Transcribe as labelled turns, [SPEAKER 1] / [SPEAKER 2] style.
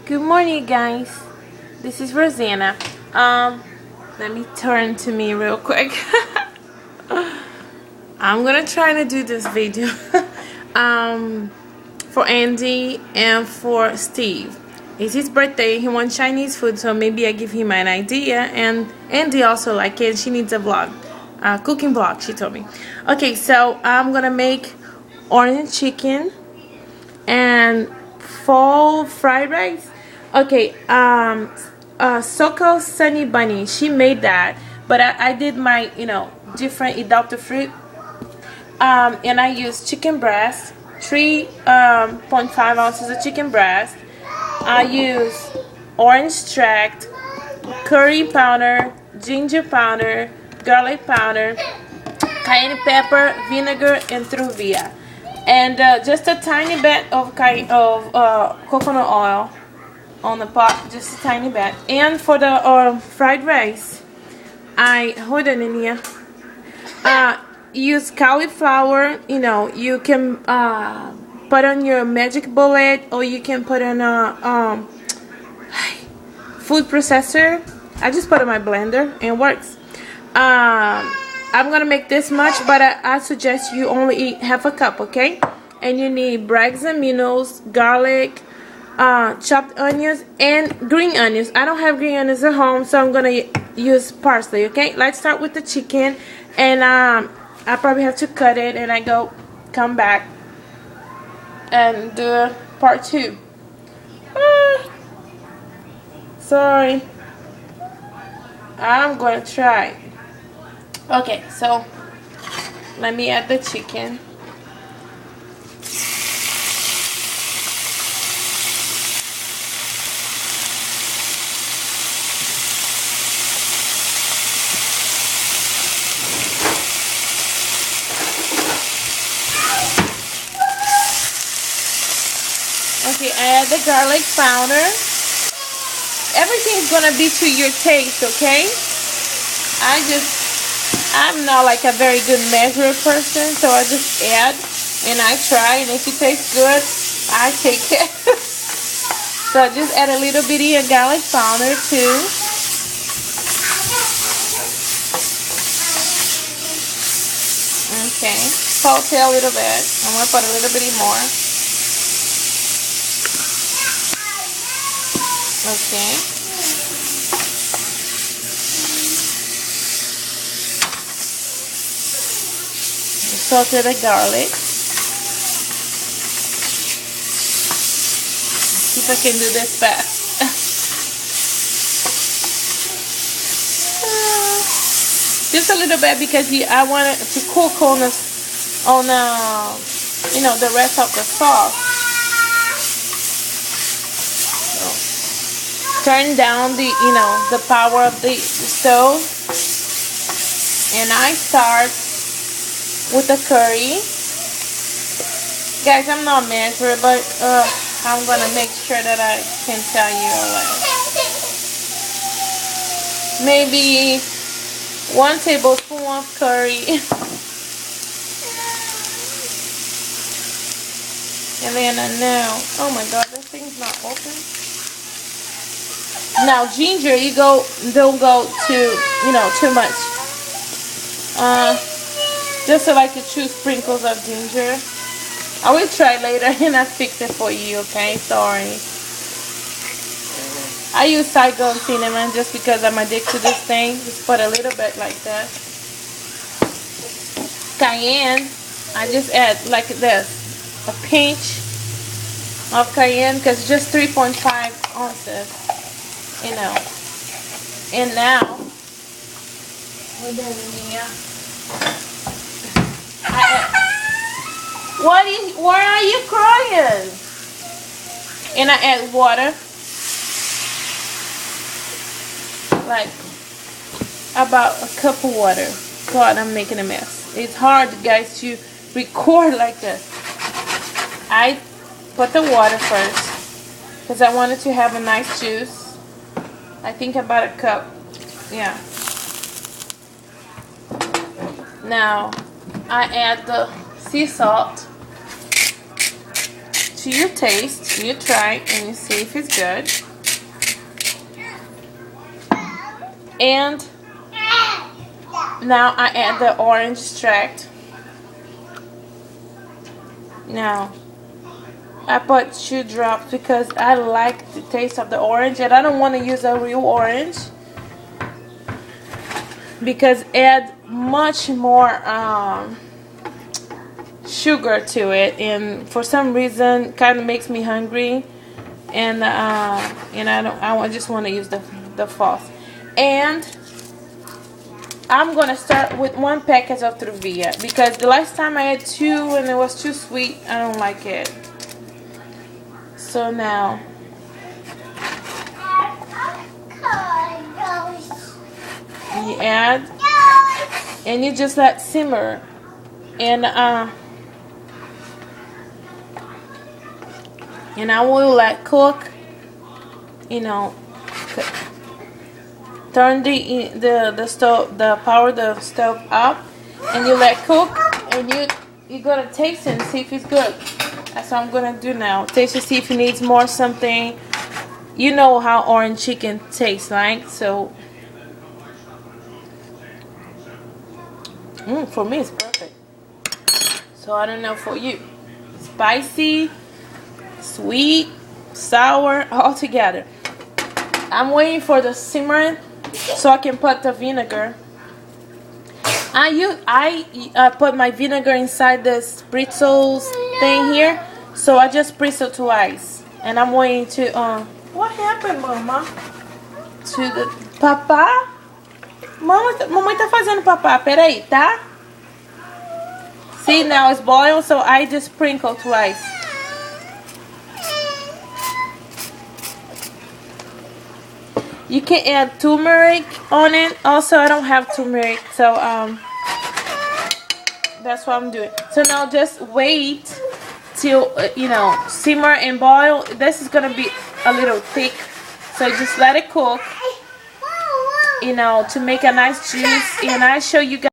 [SPEAKER 1] Good morning, guys. This is Rosanna. Let me turn to me real quick. I'm gonna try to do this video for Andy and for Steve. It's his birthday. He wants Chinese food, so maybe I give him an idea. And Andy also like it. She needs a vlog, cooking vlog. She told me. Okay, so I'm gonna make orange chicken and fall fried rice. Okay, Soko Sunny Bunny, she made that, but I did my, different adopted fruit. And I used chicken breast, 3.5 ounces of chicken breast. I use orange stract, curry powder, ginger powder, garlic powder, cayenne pepper, vinegar, and truvia. And just a tiny bit of coconut oil on the pot, just a tiny bit. And for the fried rice, hold on in here. Use cauliflower. You can put on your magic bullet, or you can put on a food processor. I just put in my blender and it works. I'm gonna make this much, but I suggest you only eat half a cup, okay? And you need Bragg's aminos, garlic, chopped onions, and green onions. I don't have green onions at home, so I'm gonna use parsley, okay? Let's start with the chicken, and I probably have to cut it, and come back and do part 2. Sorry, I'm gonna try. Okay, so let me add the chicken. Okay, I add the garlic powder. Everything's gonna be to your taste, okay? I'm not like a very good measure person, so I just add and I try, and if it tastes good, I take it. So I just add a little bitty of garlic powder too. Okay, saute a little bit. I'm gonna put a little bit more. Okay. Saute the garlic. See if I can do this fast. Just a little bit, because I want it to cook on the rest of the sauce. So, turn down the power of the stove, and I start with the curry. Guys, I'm not measuring, but I'm gonna make sure that I can tell you maybe 1 tablespoon of curry. And then I know, oh my god, this thing's not open. Now ginger, don't go too much. Just like 2 sprinkles of ginger. I will try later and I fix it for you, okay? Sorry. I use saigon cinnamon just because I'm addicted to this thing. Just put a little bit like that. Cayenne, I just add like this. A pinch of cayenne, because just 3.5 ounces. And now, why are you crying? And I add water, like about a cup of water. God, I'm making a mess. It's hard, guys, to record like this. I put the water first because I wanted to have a nice juice. I think about a cup. Yeah. Now I add the sea salt to your taste. You try and you see if it's good. And now I add the orange extract. Now I put 2 drops because I like the taste of the orange, and I don't want to use a real orange because add much more sugar to it, and for some reason kind of makes me hungry, and I just want to use the false. And I'm gonna start with 1 package of Truvia because the last time I had 2 and it was too sweet. I don't like it. So now you add and you just let simmer, and I will let cook. Turn the stove, power the stove up, and you let cook, and you're gonna taste it and see if it's good. That's what I'm gonna do now. Taste to see if it needs more something. You know how orange chicken tastes like, so for me it's perfect. So I don't know for you. Spicy, sweet, sour, all together. I'm waiting for the simmering so I can put the vinegar. I put my vinegar inside this pretzels thing here, so I just pretzel twice, and I'm waiting to what happened, Mama? To the papá? Mamãe tá fazendo papá. Peraí, tá? See, now it's boiled, so I just sprinkle twice. You can add turmeric on it. Also, I don't have turmeric, so that's what I'm doing. So now just wait till simmer and boil. This is gonna be a little thick, so just let it cook, to make a nice juice. And I show you guys.